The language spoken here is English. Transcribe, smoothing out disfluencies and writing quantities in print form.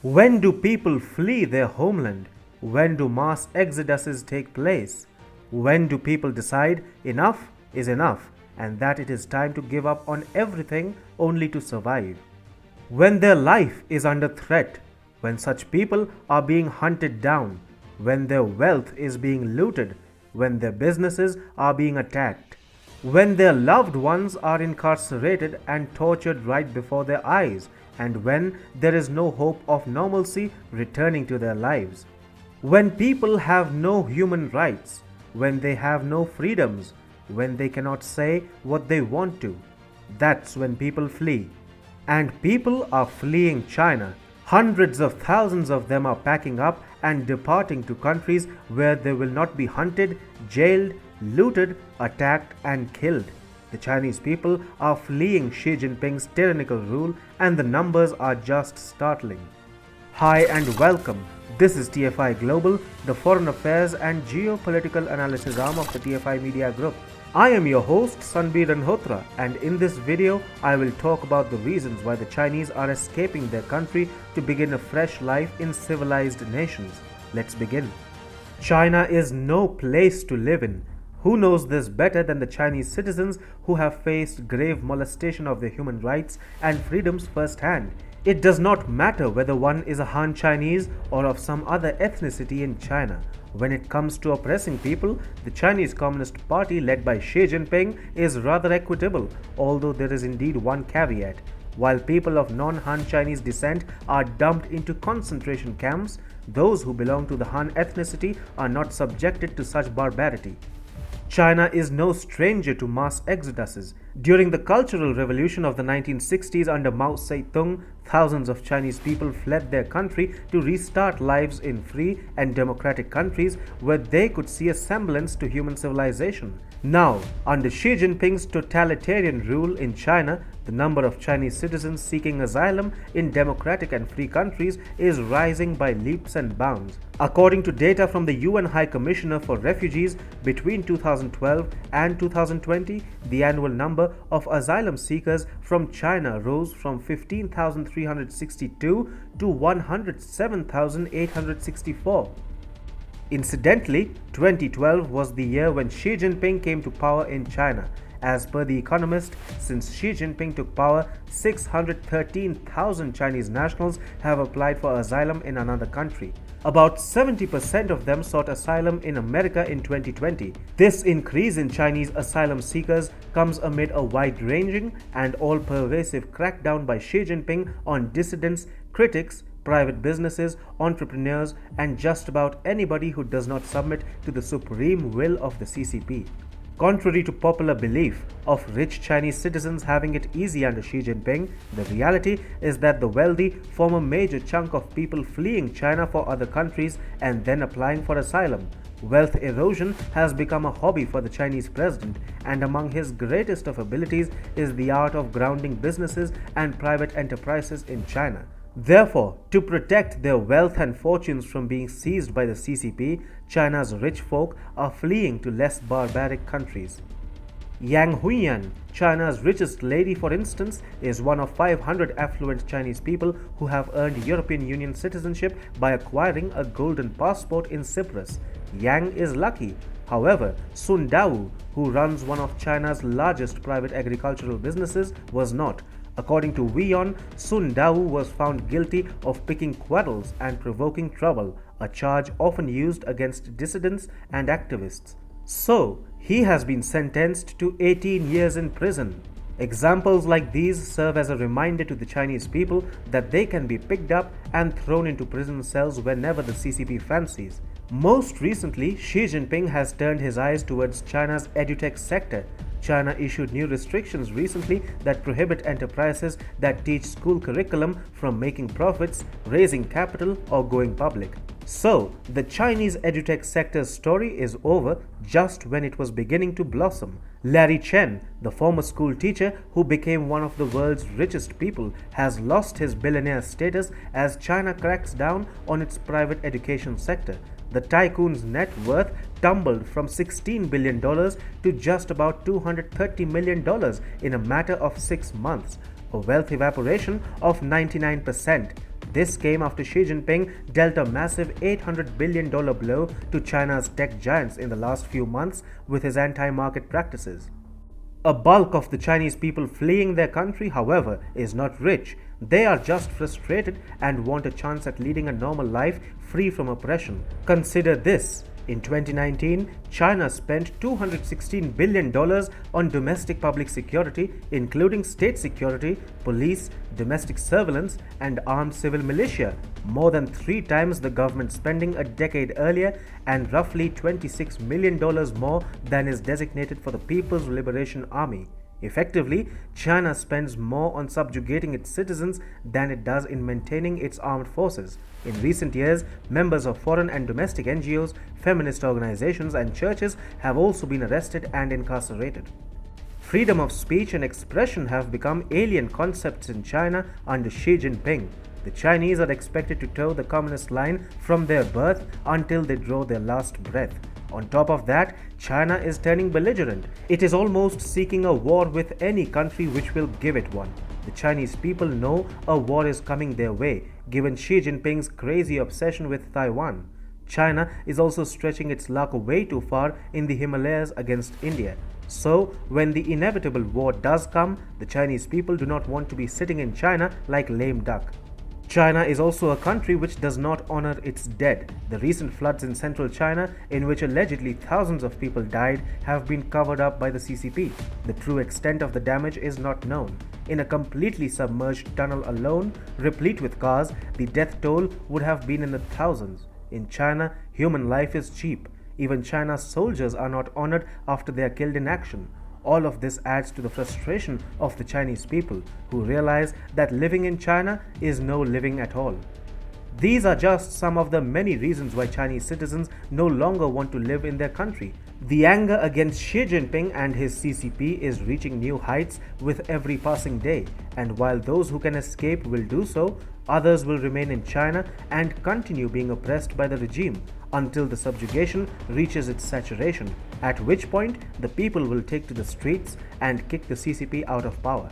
When do people flee their homeland? When do mass exoduses take place? When do people decide enough is enough and that it is time to give up on everything only to survive? When their life is under threat, when such people are being hunted down, when their wealth is being looted, when their businesses are being attacked, when their loved ones are incarcerated and tortured right before their eyes, and when there is no hope of normalcy returning to their lives. When people have no human rights, when they have no freedoms, when they cannot say what they want to, that's when people flee. And people are fleeing China. Hundreds of thousands of them are packing up and departing to countries where they will not be hunted, jailed, looted, attacked, and killed. The Chinese people are fleeing Xi Jinping's tyrannical rule, and the numbers are just startling. Hi and welcome. This is TFI Global, the foreign affairs and geopolitical analysis arm of the TFI Media Group. I am your host Sanbir Ranhotra, and in this video I will talk about the reasons why the Chinese are escaping their country to begin a fresh life in civilized nations. Let's begin. China is no place to live in. Who knows this better than the Chinese citizens who have faced grave molestation of their human rights and freedoms firsthand? It does not matter whether one is a Han Chinese or of some other ethnicity in China. When it comes to oppressing people, the Chinese Communist Party led by Xi Jinping is rather equitable, although there is indeed one caveat. While people of non-Han Chinese descent are dumped into concentration camps, those who belong to the Han ethnicity are not subjected to such barbarity. China is no stranger to mass exoduses. During the Cultural Revolution of the 1960s under Mao Zedong, thousands of Chinese people fled their country to restart lives in free and democratic countries where they could see a semblance to human civilization. Now, under Xi Jinping's totalitarian rule in China, the number of Chinese citizens seeking asylum in democratic and free countries is rising by leaps and bounds. According to data from the UN High Commissioner for Refugees, between 2012 and 2020, the annual number of asylum seekers from China rose from 15,362 to 107,864. Incidentally, 2012 was the year when Xi Jinping came to power in China. As per The Economist, since Xi Jinping took power, 613,000 Chinese nationals have applied for asylum in another country. About 70% of them sought asylum in America in 2020. This increase in Chinese asylum seekers comes amid a wide-ranging and all-pervasive crackdown by Xi Jinping on dissidents, critics, private businesses, entrepreneurs, and just about anybody who does not submit to the supreme will of the CCP. Contrary to popular belief of rich Chinese citizens having it easy under Xi Jinping, the reality is that the wealthy form a major chunk of people fleeing China for other countries and then applying for asylum. Wealth erosion has become a hobby for the Chinese president, and among his greatest of abilities is the art of grounding businesses and private enterprises in China. Therefore, to protect their wealth and fortunes from being seized by the CCP, China's rich folk are fleeing to less barbaric countries. Yang Huiyan, China's richest lady for instance, is one of 500 affluent Chinese people who have earned European Union citizenship by acquiring a golden passport in Cyprus. Yang is lucky. However, Sun Dao, who runs one of China's largest private agricultural businesses, was not. According to WION, Sun Dao was found guilty of picking quarrels and provoking trouble, a charge often used against dissidents and activists. So, he has been sentenced to 18 years in prison. Examples like these serve as a reminder to the Chinese people that they can be picked up and thrown into prison cells whenever the CCP fancies. Most recently, Xi Jinping has turned his eyes towards China's edutech sector. China issued new restrictions recently that prohibit enterprises that teach school curriculum from making profits, raising capital, or going public. So, the Chinese edutech sector's story is over just when it was beginning to blossom. Larry Chen, the former school teacher who became one of the world's richest people, has lost his billionaire status as China cracks down on its private education sector. The tycoon's net worth tumbled from $16 billion to just about $230 million in a matter of 6 months, a wealth evaporation of 99%. This came after Xi Jinping dealt a massive $800 billion blow to China's tech giants in the last few months with his anti-market practices. A bulk of the Chinese people fleeing their country, however, is not rich. They are just frustrated and want a chance at leading a normal life free from oppression. Consider this. In 2019, China spent $216 billion on domestic public security, including state security, police, domestic surveillance, and armed civil militia, more than 3 times the government spending a decade earlier and roughly $26 million more than is designated for the People's Liberation Army. Effectively, China spends more on subjugating its citizens than it does in maintaining its armed forces. In recent years, members of foreign and domestic NGOs, feminist organizations, and churches have also been arrested and incarcerated. Freedom of speech and expression have become alien concepts in China under Xi Jinping. The Chinese are expected to toe the communist line from their birth until they draw their last breath. On top of that, China is turning belligerent. It is almost seeking a war with any country which will give it one. The Chinese people know a war is coming their way, given Xi Jinping's crazy obsession with Taiwan. China is also stretching its luck way too far in the Himalayas against India. So, when the inevitable war does come, the Chinese people do not want to be sitting in China like lame duck. China is also a country which does not honor its dead. The recent floods in central China, in which allegedly thousands of people died, have been covered up by the CCP. The true extent of the damage is not known. In a completely submerged tunnel alone, replete with cars, the death toll would have been in the thousands. In China, human life is cheap. Even China's soldiers are not honored after they are killed in action. All of this adds to the frustration of the Chinese people, who realize that living in China is no living at all. These are just some of the many reasons why Chinese citizens no longer want to live in their country. The anger against Xi Jinping and his CCP is reaching new heights with every passing day, and while those who can escape will do so, others will remain in China and continue being oppressed by the regime until the subjugation reaches its saturation, at which point the people will take to the streets and kick the CCP out of power.